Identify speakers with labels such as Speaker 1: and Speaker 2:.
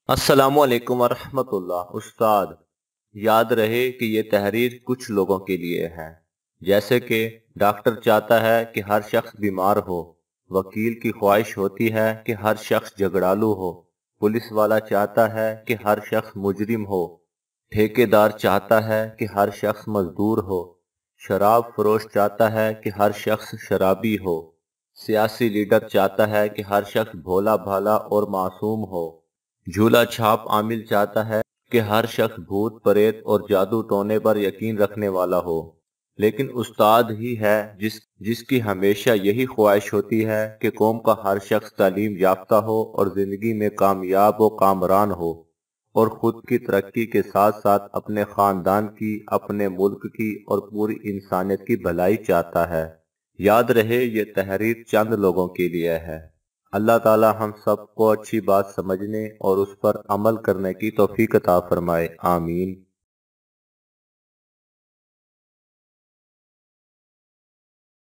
Speaker 1: अस्सलामुअलैकुम वरहमतुल्लाह। उस्ताद, याद रहे कि ये तहरीर कुछ लोगों के लिए है। जैसे कि डॉक्टर चाहता है कि हर शख्स बीमार हो, वकील की ख्वाहिश होती है कि हर शख्स झगड़ालू हो, पुलिस वाला चाहता है कि हर शख्स मुजरिम हो, ठेकेदार चाहता है कि हर शख्स मजदूर हो, शराब फरोश चाहता है कि हर शख्स शराबी हो, सियासी लीडर चाहता है कि हर शख्स भोला भाला और मासूम हो, झूला छाप आमिल चाहता है कि हर शख्स भूत प्रेत और जादू टोने पर यकीन रखने वाला हो। लेकिन उस्ताद ही है जिसकी हमेशा यही ख्वाहिश होती है कि कौम का हर शख्स तालीम याफ्ता हो और जिंदगी में कामयाब व कामरान हो, और खुद की तरक्की के साथ साथ अपने खानदान की, अपने मुल्क की और पूरी इंसानियत की भलाई चाहता है। याद रहे ये तहरीर चंद लोगों के लिए है। अल्लाह ताला हम सबको अच्छी बात समझने और उस पर अमल करने की तौफीक अता फरमाए। आमीन।